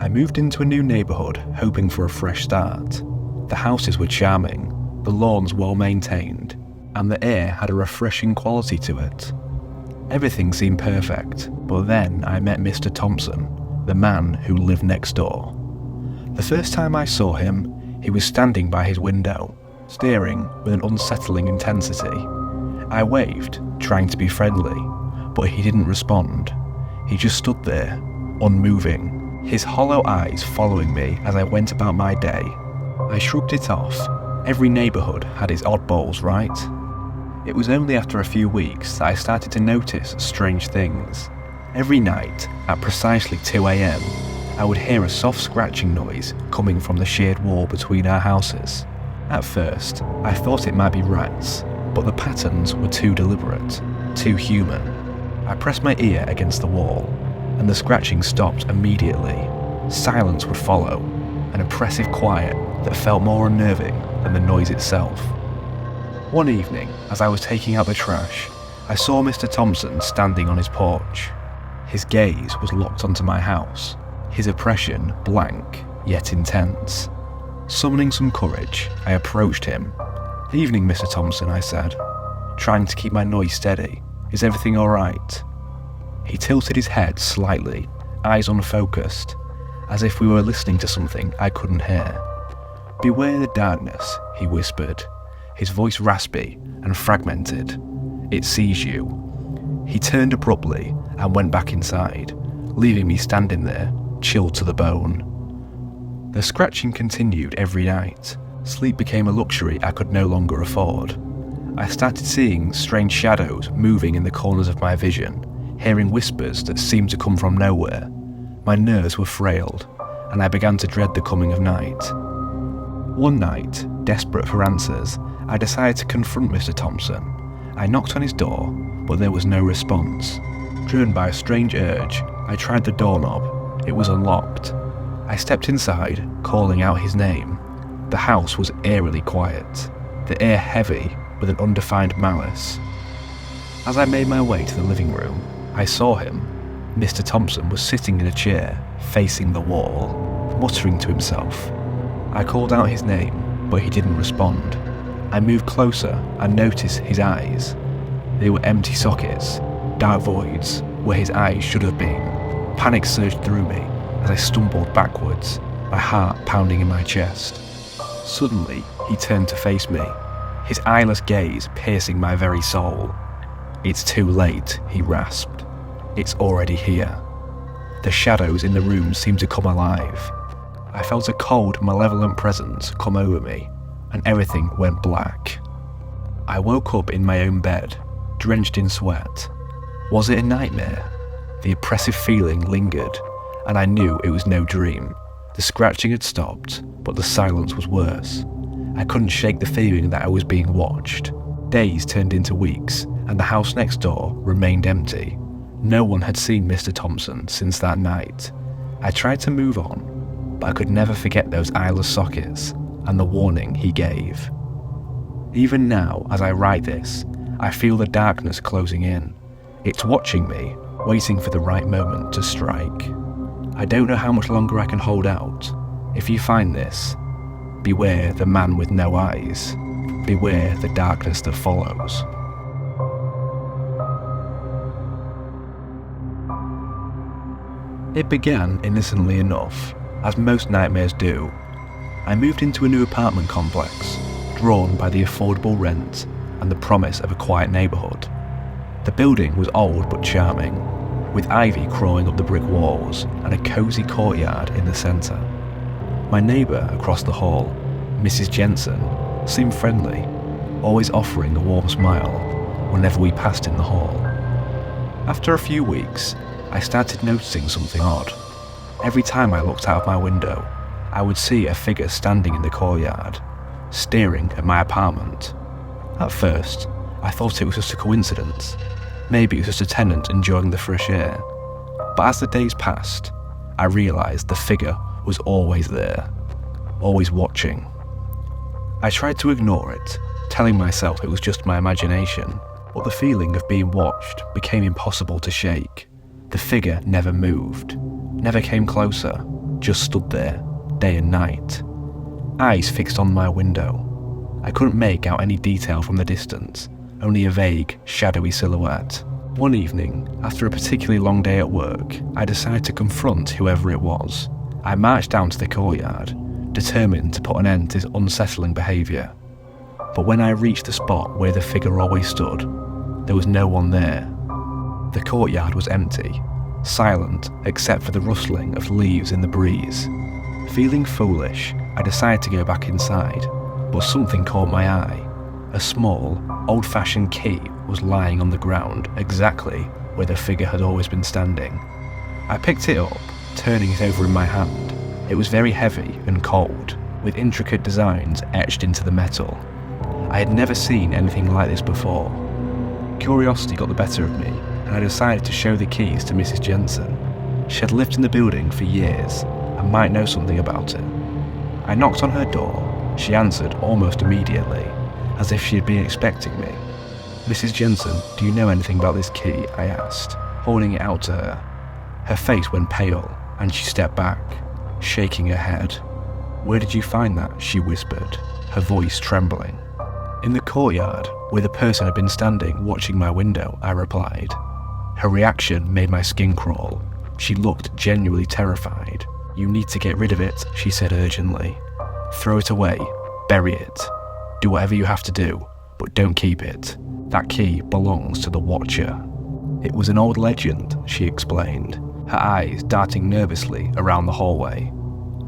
I moved into a new neighbourhood, hoping for a fresh start. The houses were charming, the lawns well maintained, and the air had a refreshing quality to it. Everything seemed perfect, but then I met Mr. Thompson, the man who lived next door. The first time I saw him, he was standing by his window, staring with an unsettling intensity. I waved, trying to be friendly, but he didn't respond. He just stood there, unmoving, his hollow eyes following me as I went about my day. I shrugged it off. Every neighbourhood had its oddballs, right? It was only after a few weeks that I started to notice strange things. Every night, at precisely 2 a.m, I would hear a soft scratching noise coming from the shared wall between our houses. At first, I thought it might be rats, but the patterns were too deliberate, too human. I pressed my ear against the wall, and the scratching stopped immediately. Silence would follow, an oppressive quiet that felt more unnerving than the noise itself. One evening, as I was taking out the trash, I saw Mr. Thompson standing on his porch. His gaze was locked onto my house, his oppression blank yet intense. Summoning some courage, I approached him. "Evening, Mr. Thompson," I said, trying to keep my noise steady. "Is everything alright?" He tilted his head slightly, eyes unfocused, as if we were listening to something I couldn't hear. "Beware the darkness," he whispered, his voice raspy and fragmented. "It sees you." He turned abruptly and went back inside, leaving me standing there, chilled to the bone. The scratching continued every night. Sleep became a luxury I could no longer afford. I started seeing strange shadows moving in the corners of my vision, hearing whispers that seemed to come from nowhere. My nerves were frailed, and I began to dread the coming of night. One night, desperate for answers, I decided to confront Mr. Thompson. I knocked on his door, but there was no response. Driven by a strange urge, I tried the doorknob. It was unlocked. I stepped inside, calling out his name. The house was eerily quiet, the air heavy with an undefined malice. As I made my way to the living room, I saw him. Mr. Thompson was sitting in a chair, facing the wall, muttering to himself. I called out his name, but he didn't respond. I moved closer and noticed his eyes. They were empty sockets, dark voids where his eyes should have been. Panic surged through me as I stumbled backwards, my heart pounding in my chest. Suddenly, he turned to face me, his eyeless gaze piercing my very soul. "It's too late," he rasped. "It's already here." The shadows in the room seemed to come alive. I felt a cold, malevolent presence come over me, and everything went black. I woke up in my own bed, drenched in sweat. Was it a nightmare? The oppressive feeling lingered, and I knew it was no dream. The scratching had stopped, but the silence was worse. I couldn't shake the feeling that I was being watched. Days turned into weeks, and the house next door remained empty. No one had seen Mr. Thompson since that night. I tried to move on, but I could never forget those eyeless sockets and the warning he gave. Even now, as I write this, I feel the darkness closing in. It's watching me, waiting for the right moment to strike. I don't know how much longer I can hold out. If you find this, beware the man with no eyes. Beware the darkness that follows. It began innocently enough, as most nightmares do. I moved into a new apartment complex, drawn by the affordable rent and the promise of a quiet neighbourhood. The building was old but charming, with ivy crawling up the brick walls and a cosy courtyard in the centre. My neighbour across the hall, Mrs. Jensen, seemed friendly, always offering a warm smile whenever we passed in the hall. After a few weeks, I started noticing something odd. Every time I looked out of my window, I would see a figure standing in the courtyard, staring at my apartment. At first, I thought it was just a coincidence. Maybe it was just a tenant enjoying the fresh air. But as the days passed, I realised the figure was always there, always watching. I tried to ignore it, telling myself it was just my imagination, but the feeling of being watched became impossible to shake. The figure never moved, never came closer, just stood there, day and night. Eyes fixed on my window. I couldn't make out any detail from the distance, only a vague, shadowy silhouette. One evening, after a particularly long day at work, I decided to confront whoever it was. I marched down to the courtyard, determined to put an end to his unsettling behaviour. But when I reached the spot where the figure always stood, there was no one there. The courtyard was empty, silent except for the rustling of leaves in the breeze. Feeling foolish, I decided to go back inside, but something caught my eye. A small, old-fashioned key was lying on the ground exactly where the figure had always been standing. I picked it up, turning it over in my hand. It was very heavy and cold, with intricate designs etched into the metal. I had never seen anything like this before. Curiosity got the better of me, and I decided to show the keys to Mrs. Jensen. She had lived in the building for years and might know something about it. I knocked on her door. She answered almost immediately, as if she had been expecting me. "Mrs. Jensen, do you know anything about this key?" I asked, holding it out to her. Her face went pale, and she stepped back, shaking her head. "Where did you find that?" she whispered, her voice trembling. "In the courtyard, where the person had been standing watching my window," I replied. Her reaction made my skin crawl. She looked genuinely terrified. "You need to get rid of it," she said urgently. "Throw it away, bury it. Do whatever you have to do, but don't keep it. That key belongs to the Watcher." It was an old legend, she explained, her eyes darting nervously around the hallway.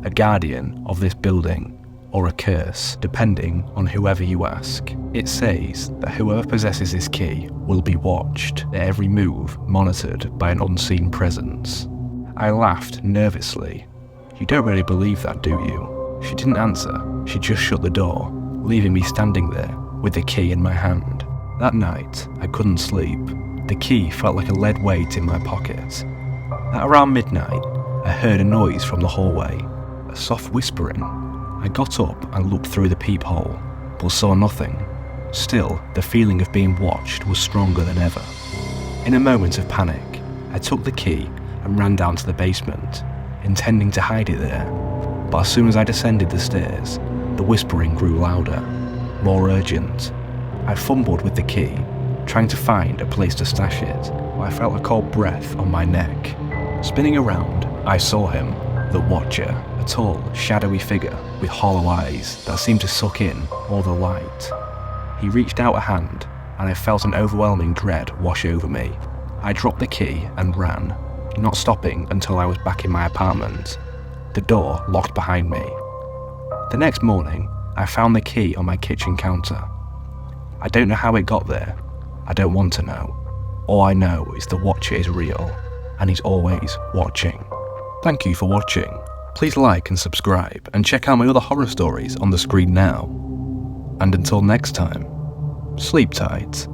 A guardian of this building, or a curse, depending on whoever you ask. It says that whoever possesses this key will be watched, their every move monitored by an unseen presence. I laughed nervously. "You don't really believe that, do you?" She didn't answer. She just shut the door, leaving me standing there with the key in my hand. That night, I couldn't sleep. The key felt like a lead weight in my pocket. At around midnight, I heard a noise from the hallway, a soft whispering. I got up and looked through the peephole, but saw nothing. Still, the feeling of being watched was stronger than ever. In a moment of panic, I took the key and ran down to the basement, intending to hide it there. But as soon as I descended the stairs, the whispering grew louder, more urgent. I fumbled with the key, trying to find a place to stash it, but I felt a cold breath on my neck. Spinning around, I saw him, the Watcher, a tall, shadowy figure with hollow eyes that seemed to suck in all the light. He reached out a hand, and I felt an overwhelming dread wash over me. I dropped the key and ran, not stopping until I was back in my apartment. The door locked behind me. The next morning, I found the key on my kitchen counter. I don't know how it got there. I don't want to know. All I know is the Watcher is real, and he's always watching. Thank you for watching. Please like and subscribe, and check out my other horror stories on the screen now. And until next time, sleep tight.